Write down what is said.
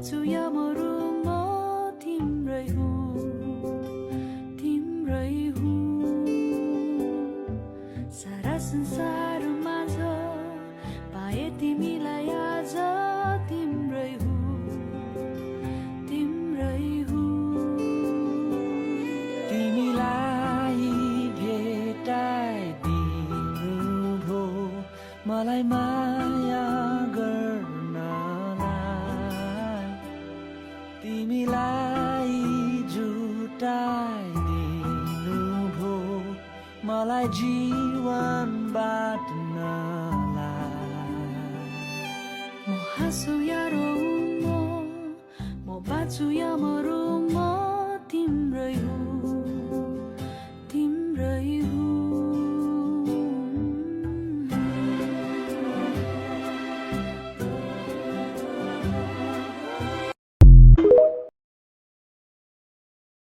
बाँच्छु या मरु म तिम्रै हुँ, तिम्रै हुँ। सारा संसारमा छ पाए तिमीलाई आज तिम्रै हुँ, तिम्रै हुँ। तिमीलाई भेटाइदिनु भो मलाई माया गर्नलाई, तिमीलाई जुटाइदिनु भो मलाई जीवन बाँड्नलाई। म हाँसु या रोऊँ म बाँच्छु या मरु